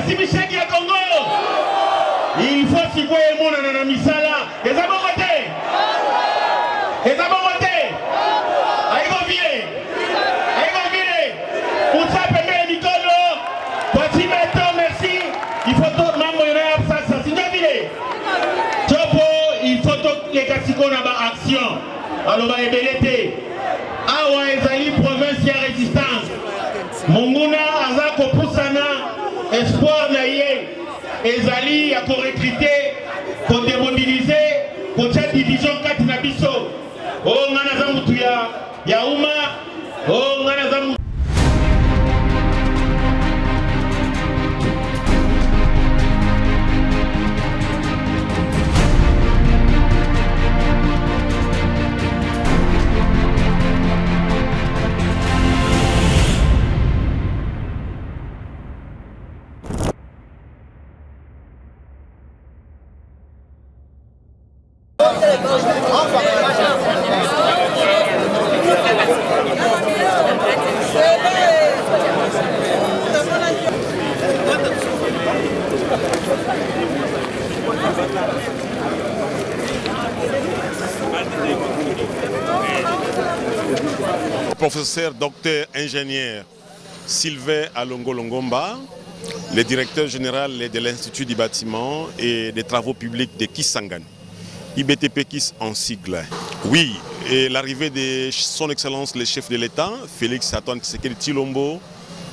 Simishaki ya Congo. Il faut si quoi et mon na misala. Les abomoté. Les abomoté. Aïgo vire. Aïgo vire. Pour ça pembe Nicolo. Voici maintenant merci. Il faut tout mambo yona ça si bien vire. Chopo il faut tout les kasiko na ba action. Alors ba ebelete. Awa ezali province ya résistance. Monguna aza kopusana espoir na ye ezali ya korekrite ko démobiliser ko tia division 4 na biso. Oh ngana za mutu ya uma. Oh ngana za mutu. Professeur, docteur, ingénieur Sylvain Alongo Longomba, le directeur général de l'Institut du bâtiment et des travaux publics de Kisangani, IBTP KIS en sigle. Oui, et l'arrivée de son Excellence le chef de l'État, Félix Antoine Tshisekedi Tshilombo,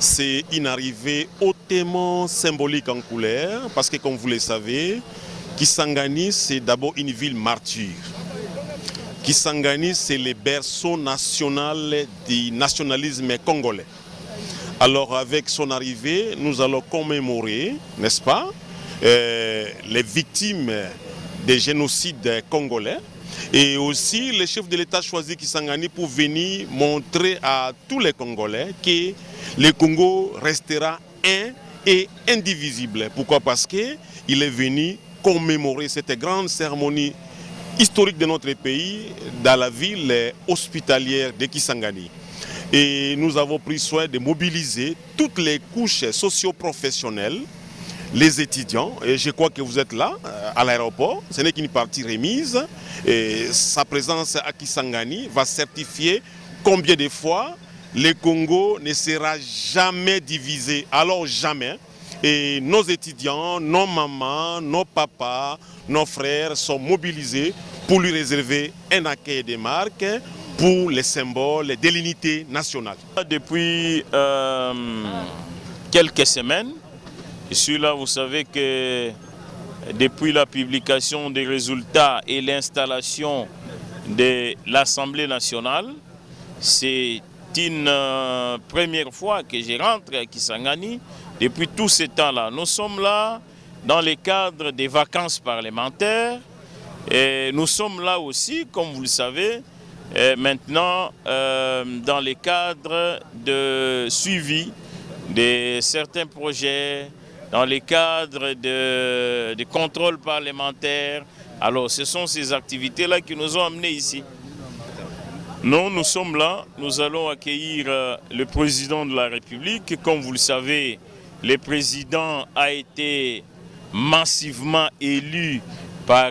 c'est une arrivée hautement symbolique en couleur, parce que comme vous le savez, Kisangani c'est d'abord une ville martyre. Kisangani, c'est le berceau national du nationalisme congolais. Alors avec son arrivée, nous allons commémorer, n'est-ce pas, les victimes des génocides congolais. Et aussi, le chef de l'État choisit Kisangani pour venir montrer à tous les Congolais que le Congo restera un et indivisible. Pourquoi? Parce qu'il est venu commémorer cette grande cérémonie historique de notre pays dans la ville hospitalière de Kisangani. Et nous avons pris soin de mobiliser toutes les couches socio-professionnelles, les étudiants, et je crois que vous êtes là, à l'aéroport, ce n'est qu'une partie remise, et sa présence à Kisangani va certifier combien de fois le Congo ne sera jamais divisé, alors jamais. Et nos étudiants, nos mamans, nos papas, nos frères sont mobilisés pour lui réserver un accueil de marque pour les symboles de l'unité nationale. Depuis quelques semaines, je suis là, vous savez que depuis la publication des résultats et l'installation de l'Assemblée nationale, c'est une première fois que je rentre à Kisangani. Depuis tout ce temps-là, nous sommes là dans le cadre des vacances parlementaires et nous sommes là aussi, comme vous le savez, maintenant dans le cadre de suivi de certains projets, dans le cadre de contrôle parlementaire. Alors ce sont ces activités-là qui nous ont amenés ici. Nous sommes là, nous allons accueillir le président de la République. Comme vous le savez, le président a été massivement élu par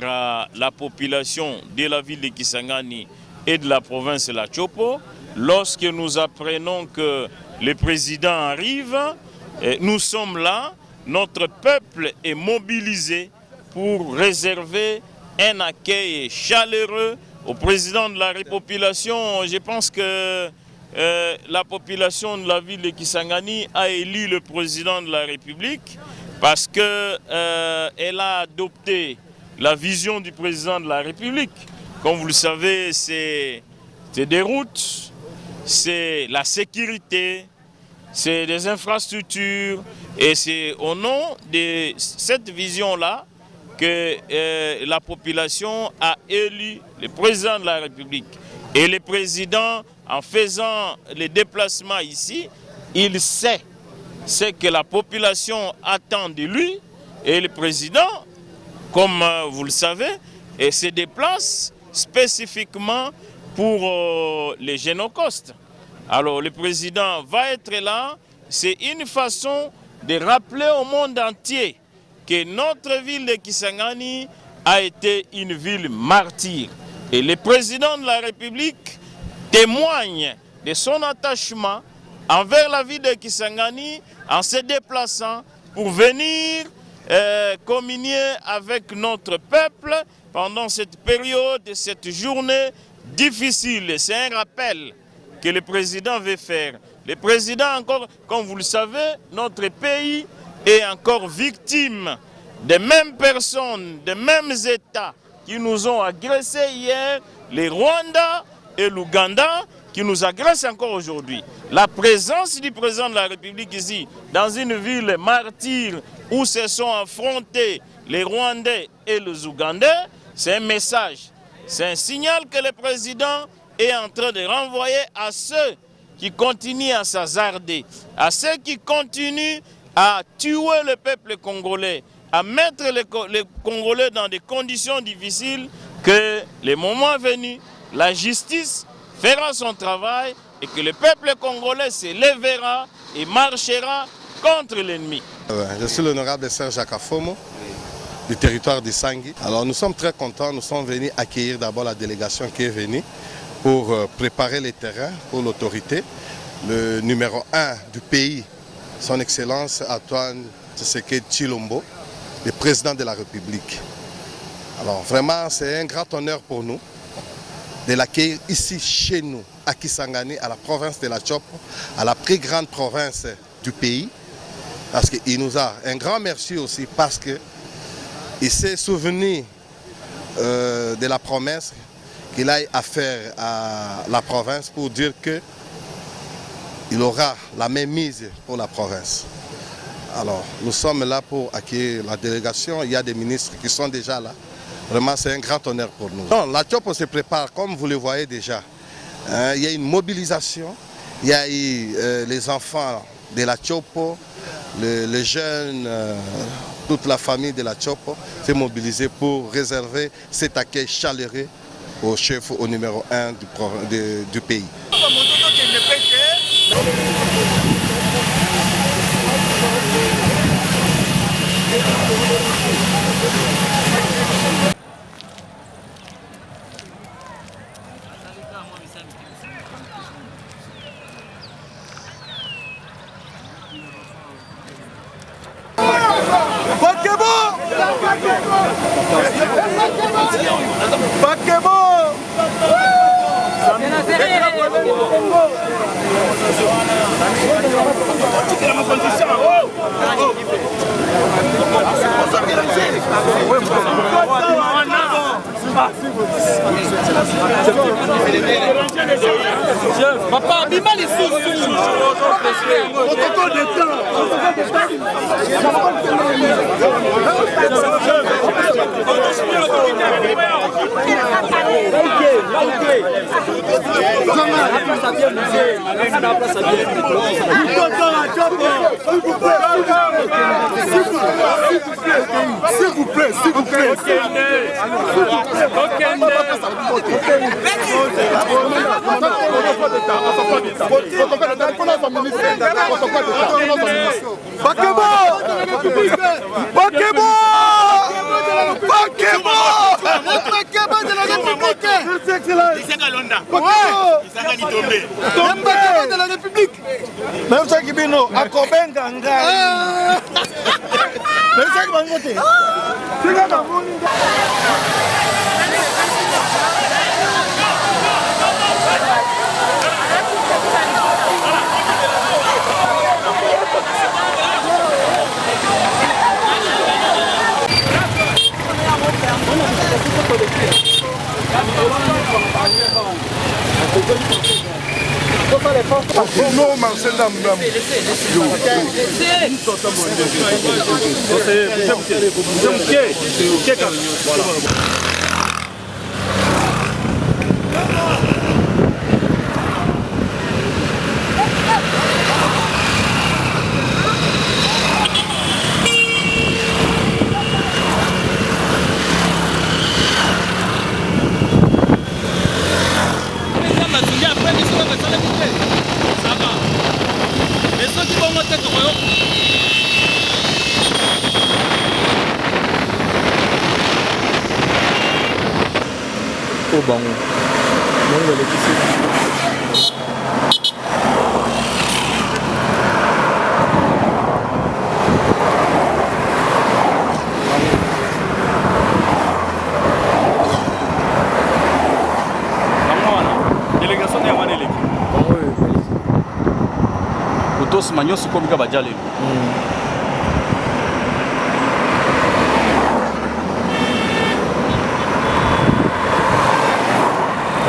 la population de la ville de Kisangani et de la province de la Chopo. Lorsque nous apprenons que le président arrive, nous sommes là, notre peuple est mobilisé pour réserver un accueil chaleureux au président de la population. Je pense que la population de la ville de Kisangani a élu le président de la République parce qu'elle a adopté la vision du président de la République. Comme vous le savez, c'est des routes, c'est la sécurité, c'est des infrastructures et c'est au nom de cette vision-là que la population a élu le président de la République. Et le président, en faisant les déplacements ici, il sait ce que la population attend de lui. Et le président, comme vous le savez, se déplace spécifiquement pour les génocostes. Alors le président va être là, c'est une façon de rappeler au monde entier que notre ville de Kisangani a été une ville martyre. Et le président de la République témoigne de son attachement envers la ville de Kisangani en se déplaçant pour venir communier avec notre peuple pendant cette période, cette journée difficile. C'est un rappel que le président veut faire. Le président, encore, comme vous le savez, notre pays est encore victime des mêmes personnes, des mêmes États qui nous ont agressés hier, les Rwanda et l'Ouganda, qui nous agressent encore aujourd'hui. La présence du président de la République ici, dans une ville martyre où se sont affrontés les Rwandais et les Ougandais, c'est un message, c'est un signal que le président est en train de renvoyer à ceux qui continuent à s'hasarder, à ceux qui continuent à tuer le peuple congolais, à mettre les Congolais dans des conditions difficiles, que le moment venu, la justice fera son travail et que le peuple congolais se lèvera et marchera contre l'ennemi. Je suis l'honorable Serge Akafomo du territoire de Sangui. Alors nous sommes très contents, nous sommes venus accueillir d'abord la délégation qui est venue pour préparer les terrains pour l'autorité. Le numéro 1 du pays, son Excellence Antoine Tshisekedi Tshilombo, le président de la République. Alors vraiment c'est un grand honneur pour nous de l'accueillir ici chez nous, à Kisangani, à la province de la Tchopo, à la plus grande province du pays. Parce qu'il nous a un grand merci aussi parce qu'il s'est souvenu de la promesse qu'il a à faire à la province pour dire qu'il aura la même mise pour la province. Alors nous sommes là pour accueillir la délégation, il y a des ministres qui sont déjà là. Vraiment, c'est un grand honneur pour nous. Non, la Tchopo se prépare, comme vous le voyez déjà. Il y a une mobilisation, il y a eu les enfants de la Tchopo, les jeunes, toute la famille de la Tchopo s'est mobilisée pour réserver cet accueil chaleureux au chef, au numéro 1 du pays. Papa, bima les sous. S'il vous plaît, s'il vous plaît. Même ça qui bino à Kobenga ngai. Même ça qui va monter. Non, Marcel Dambam. Ça va. Mais ceux qui vont monter, bango. Donc le délégation de Yamanele. Tous Magnos comme Kabadjale.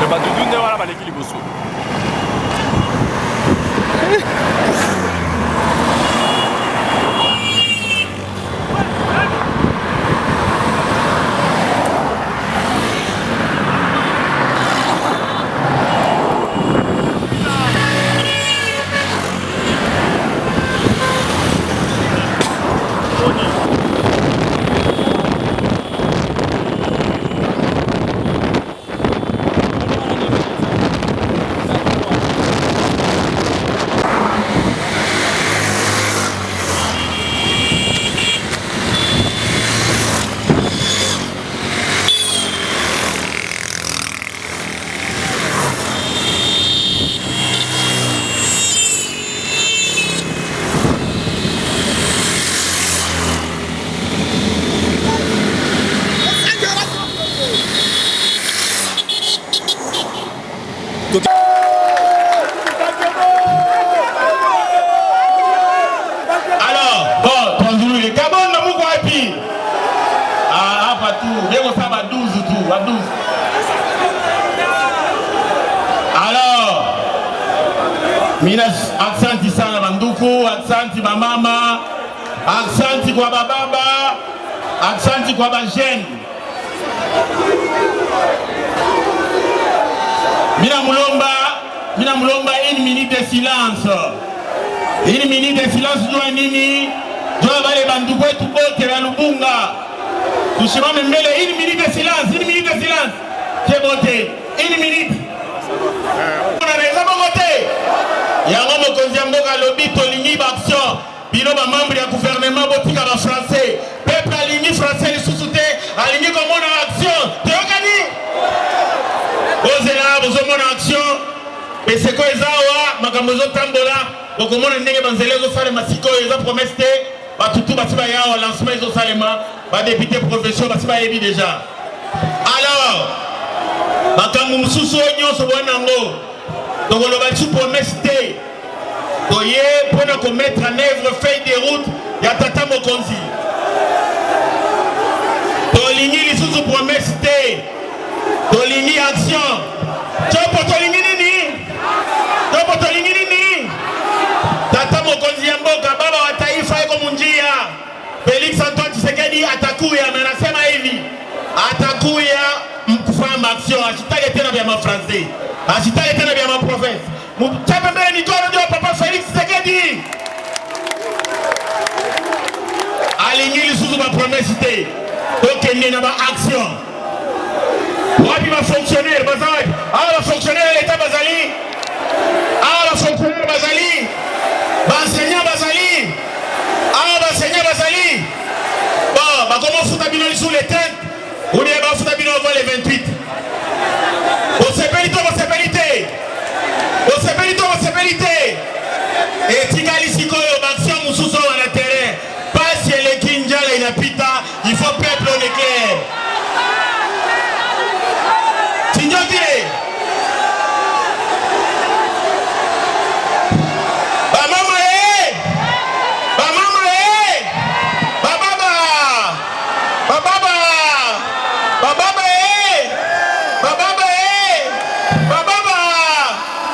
Le Badoudou ne va pas l'équilibre. Alors, bon, Tonzulu, les Gabon, nous avons quoi? Ah, pas tout. Bien, on s'en va 12 tout, à 12. Alors, Minas, accenti sana banduku, accenti ba mama, accenti kwa bababa, accenti kwa ba jeune. Mina mulomba une minute de silence. Une minute de silence doit nini? Doit bale banduku wetu bote la Lubunga. Tusimame mbele, une minute de silence, une minute de silence. C'est bote, une minute. On a raison de voter. Yango mokonzi ya mboka lobi tolingi ba action. Bino ba membre ya gouvernement botika ba français. Peuple alingi français lisusu te, alingi komona action. Teyokani? Ozela bozomona action. Peseko ezawa makambo ezotambola. Bokomona ndenge banzela ezosalema sikoyo eza promesse te. Batutu basi bayawa lancement ezosalema. Badépute profession basi bayebi déjà. Alors, makambo mosusu nyonso bonango. Tokoloba tu promesse te. Toye pona ko mettre en œuvre feuille de route ya tata mokonzi. Tolingi lisusu promesse te. Tolingi action. Chopo tolingi nini? Chopo tolingi nini? Tata mokonzi ya mboka baba wa taifa iko munjia. Félix Antoine Tshisekedi atakuya na nasema hivi. Atakuya mkufanya action. Asitake tena vya mafrançais. Asitake tena vya maprovince. Mchape mbele mikono ndio papa Félix Tshisekedi. Alingi lisusu ba promesse te. Tokende na ba action. Wapi ba fonctionnaire bazali? Ah ba fonctionnaire l'état bazali. Ah ba fonctionnaire bazali. Ba enseignant bazali. Ah ba enseignant bazali. Bon, ba comment fouta bino sous les têtes? Ou bien ba fouta bino avant les 28. Osepelité. Et tikali sikoyo baction mususo na terrain. Pas si le kinjala inapita, il faut peuple au éclair. Tinyotire.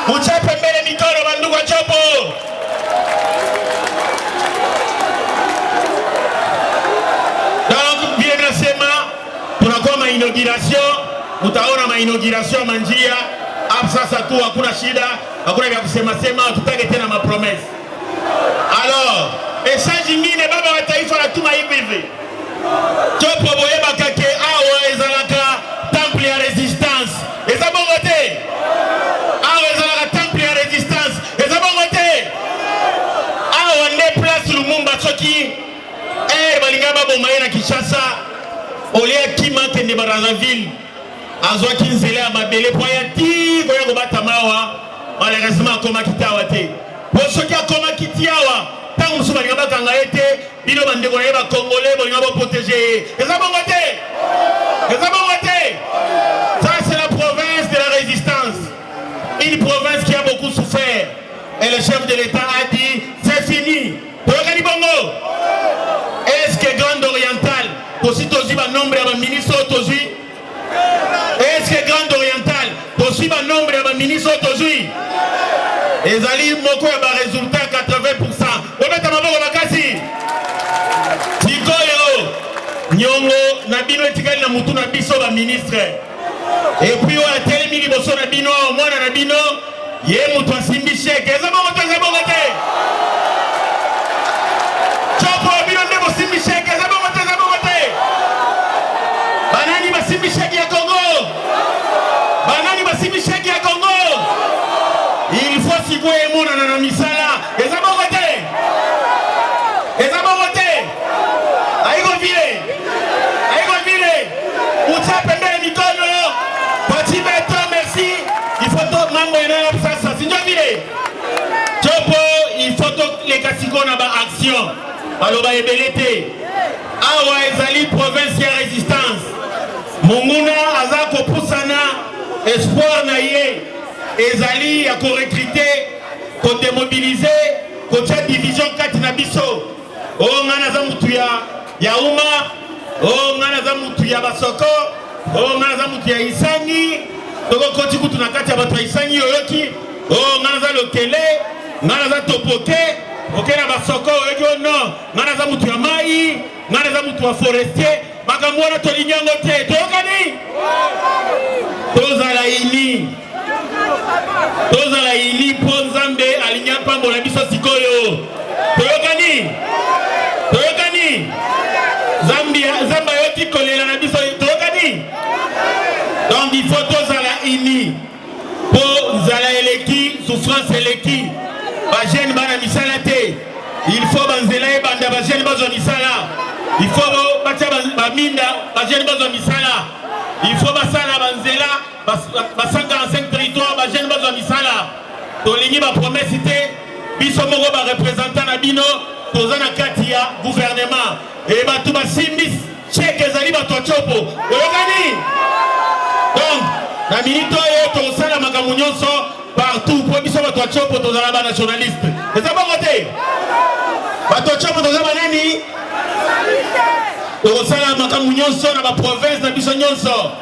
Muchape mbele mikono bandugu wa chopo. Donc bien nasema tunakuwa ma inauguration, mutaona ma inauguration manjia. Hapo sasa tu hakuna shida, hakuna vya kusema sema, tutake tena ma promesse. Alors, message nyingine baba wa taifa anatuma hivi. Chopo boyeba kake awa ezalaka temple ya resistance. Eza bongo te. Awa ezalaka temple ya resistance. Eza bongo te. Awa nde place Lumumba soki balinga babo maye na Kinshasa olia kima kende Brazzaville. azwa kinzela ya mabele po ya ti ko ya ko batamawa malheureusement akoma kitawa te po soki akoma kitiawa tango musu balinga bakanga ete bino bandeko na ye bakongole bolinga boprotéger eza bongo te ça c'est la province de la résistance, une province qui a beaucoup souffert et le chef de l'État a dit c'est fini. Est-ce que Grande Orientale aussi un nombre de ministres aujourd'hui? Est-ce que Grande Orientale aussi un nombre de ministres aujourd'hui? Et Zali Moko a résultat 80%. On est à ma bakasi. Tikoyo Nyongo Nabino etikali na mutu na biso ba ministre. Et puis on a télé liboso na bino mwana na bino ye mutu asimbi chèque. Eza bongo te. Chopo bino ndebo simbi chèque. Eza bongo te. Banani basimbi chèque ya Congo. Il faut sikwe mona na misala. Eza bongo te. Aiko vile. Uta pembele mikono. Petit maître, merci. Il faut tout mango et ça. Sinon vile. Chopo, il faut tout les kasiko na ba action. Aloba ebelete. Awa ezali province ya résistance. Monguna azako pusana espoir na ye. Ezali ya ko recruter, ko démobiliser, ko tia division 4 na biso. O ngana za mutu ya uma, o ngana za mutu ya basoko, o ngana za mutu ya isangi, toko koti kutu na kati ya bato ya isangi yoyoki, o ngana za lokele, ngana za topoke, oke na basoko yoyoki no, ngana za mutu ya mai, ngana za mutu ya forestier, makamwana tolinyango te, toyokani? Tozala ini po Nzambe alinyapa mbola biso sikoyo. Toyokani? Zamba yoti kolela na biso. Toyokani? Donc il faut tozala ini po nzala eleki, souffrance eleki. Ba jeune bana misala te. Il faut banzela e banda ba jeune bazo misala. Il faut batia ba minda ba jeune bazo misala. Il faut basala banzela ba 55 territoires ba jeune bazo misala. Tolingi ba promesse te biso moko ba représentant na bino tozana kati ya gouvernement et ba tuba simbis cheke ezali ba tochopo. Oyokani? Donc na minito yo tozala makambo nyonso partout pour biso ba tochopo tozala ba nationaliste. Eza bongo te. Ba tochopo tozala nani? Tozala makambo nyonso na ba province na biso nyonso.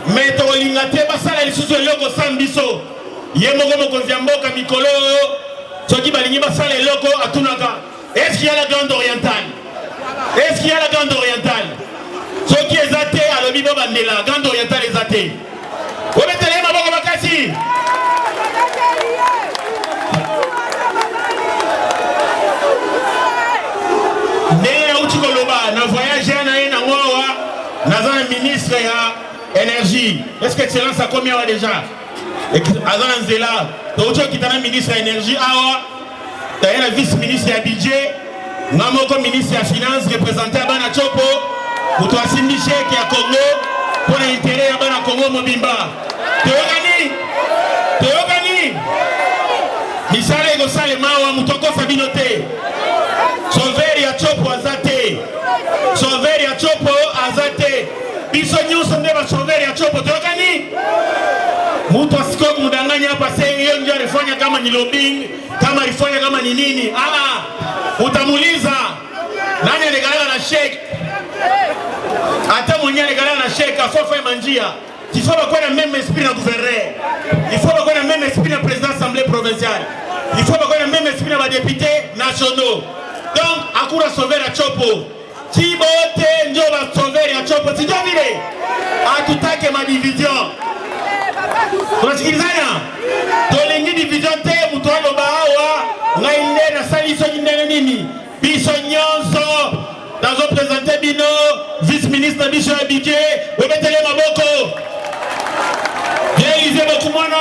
Mais tolinga te basala lisusu eloko sambiso. Ye moko mokonzi ya mboka mikolo soki balingi basala eloko atunaka. Est-ce qu'il y a la Grande Orientale? Soki ezate alobi bo bandela Grande Orientale ezate. Obetele maboko makasi. Ndenge uti koloba na voyage na ye na ngoa na ministre ya énergie. Est-ce que excellence a combien déjà? Azana Nzela, Tocho Kitana ministre de l'énergie, Awa, Tayana vice-ministre de budget, Namoko ministre de la finance, représenté à Bana Chopo, pour toi Simiché qui est à Congo, pour l'intérêt à Bana Congo Mobimba. Théogani, Misale Gosale Mawa, Moutoko Sabinote, Sauveri à Chopo Azate, Bisogno Sondeva Sauveri à Chopo, Théogani. Mutu asiko mudanganya hapa sasa hiyo ndio alifanya kama ni lobbying, kama alifanya kama ni nini. Utamuuliza nani alikala na sheikh? Hata mwenyewe alikala na sheikh asofa manjia. Il faut avoir le même esprit na gouverneur. Il faut avoir le même esprit na président assemblée provinciale. Il faut avoir le même esprit na députés nationaux. Donc akura sauver la chopo. Tibote ndio ba sauver ya chopo. Sio vile. Hatutake madivision. Tunasikilizana? Tolengi division te mutu aloba awa ngainde na saliso nyindene nini? Biso nyonso tazo présenter bino vice-ministre biso ya budget obetele maboko. Élysée Bokumwana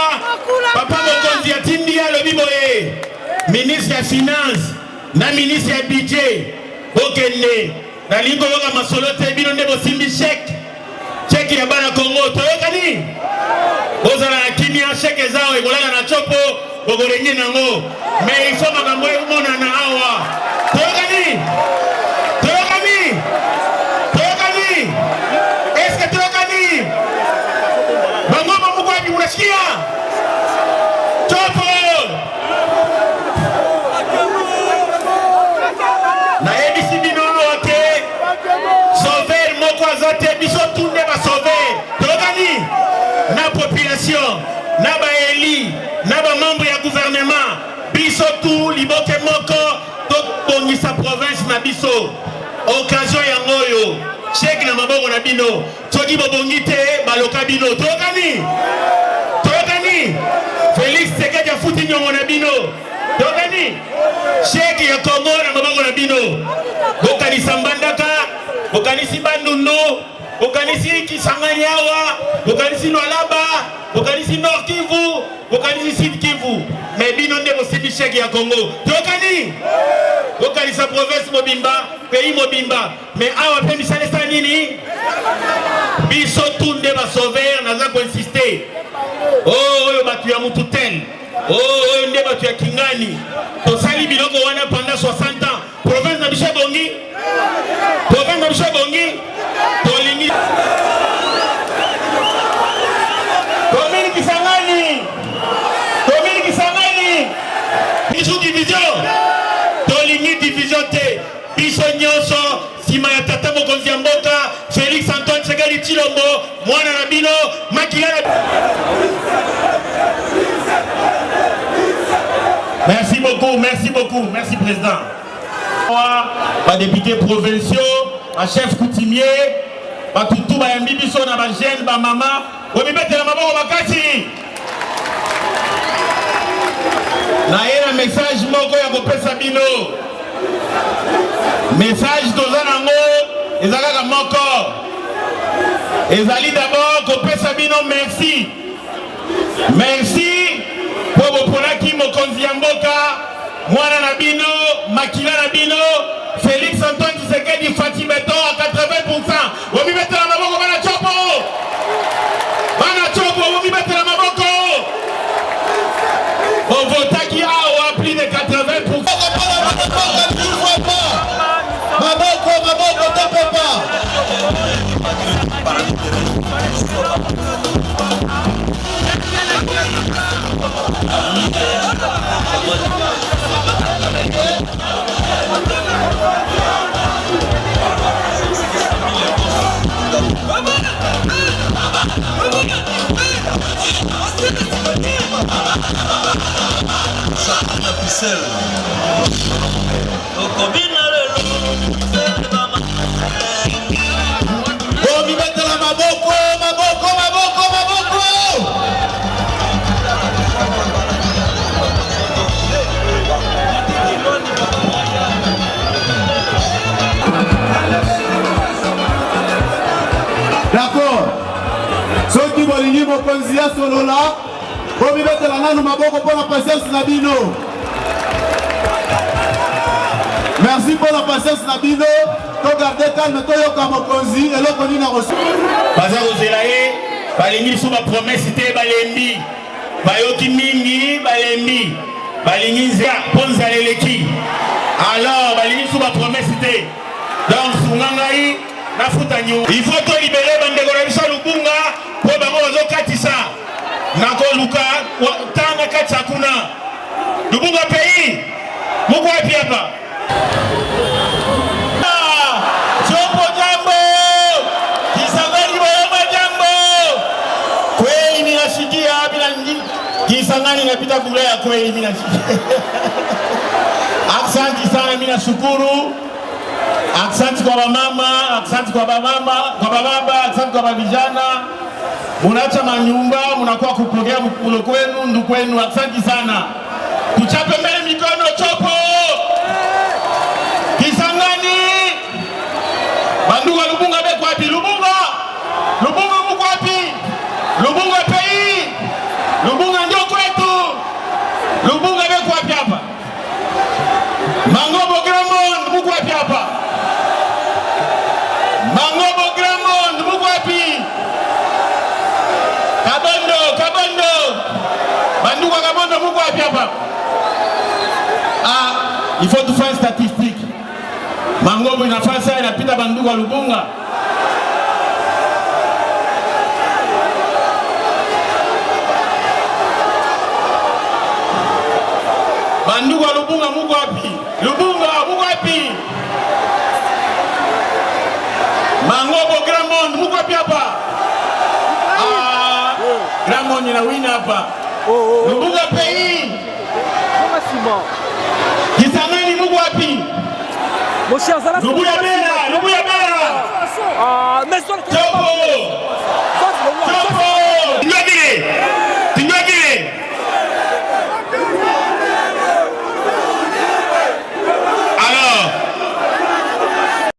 papa mokonzi ya tindi ya lobi boye ministre ya finance na ministre ya budget okende na lingo yoka masolo te bino ndebo simbi chèque chèque ya bana Congo toyokani bozala na kimia chèque zao ekolala na chopo bokolengi nango mais il faut makambo emona na awa toyokani est-ce que toyokani bango bamuko wapi unasikia chopo na ebisi bino ote sauver moko azote biso tunde ba sauver toyokani na population na ba eli na ba membre ya gouvernement biso tu liboke moko to bongisa province na biso occasion yango yo chèque na maboko na bino soki bobongi te baloka bino toyokani Félix Tshisekedi afuti nyongo na bino toyokani chèque ya Congo na maboko na bino bokanisa Mbandaka bokanisi Bandundu bokanisi Kisangani awa bokanisi Lualaba bokanisi Nord Kivu bokanisi Sud Kivu mais bino nde bosimbi chèque ya Congo toyokani bokanisa province mobimba pays mobimba mais awa pe misala esala nini biso tunde basauver naza koinsiste oyo bato ya mutu tel oyo nde bato ya Kingani tosali biloko wana pendant 60 ans province na biso bongi tolingi commune Kisangani biso division tolingi division te biso nyonso sima ya tata mokonzi ya mboka Félix Antoine Tshisekedi Tshilombo mwana na bino makila na... Merci beaucoup, merci président. Pas députés provinciaux, un chef coutumier, pas tout ba yambi biso na ba jeune ba mama, o mi mettre la maboko bakati. Na yena message moko ya kopesa bino. Message toza nango ezalaka moko. Ezali d'abord kopesa bino merci. Merci pour boponaki mokonzi ya mboka mwana na bino makila na bino Félix Antoine Tshisekedi Fati Beto à 80%. Omi mettre la maboko bana chopo omi mettre la maboko. On votaki awa plus de 80%. Maboko topepa. D'accord. Ceux qui vont venir au Konzia Solola, vous mettez la main maboko pour la patience Nabino. Merci pour la patience Nabino. To garder calme, to yoka mokonzi et l'autre ni na reçu. Baza ozelaye, balingi sous ma promesse te balembi. Bayoki mingi balembi. Balingi nzia ponza leleki. Alors balingi sous ma promesse te. Donc sungangai na futa nyu. Il faut to libérer bandeko na biso Lubunga po bango bazo katisa. Nako luka tanga katisa kuna. Lubunga pays. Moko wapi hapa? Chopo jambo. Kisangani wema jambo. Kweli ninashikia bila nyingi. Kisangani napita kule ya kweli ninashikia. Asante sana mimi nashukuru. Asante kwa mama, asante kwa baba, asante kwa vijana. Munaacha manyumba, munakuwa kupokea mkulo kwenu, ndugu kwenu. Asante sana. Tuchape mbele mikono chopo. Kisangani. Banduga Lubunga beko wapi? Lubunga mko wapi? Lubunga pays. Lubunga ndio kwetu. Lubunga beko wapi hapa? Mangobo Gremon mko wapi hapa? Mangobo Gremon mko wapi? wapi hapa? Il faut faire une statistique. Mangobo inafanya saa inapita bandugu wa Lubunga. Bandugu wa Lubunga muko wapi? Lubunga muko wapi? Mangobo Grand Monde muko wapi hapa? Grand Monde ina wina hapa. Lubunga pays. Kisangani muko wapi? Mon cher Zala. Lubuya Bera. Maison. Chopo.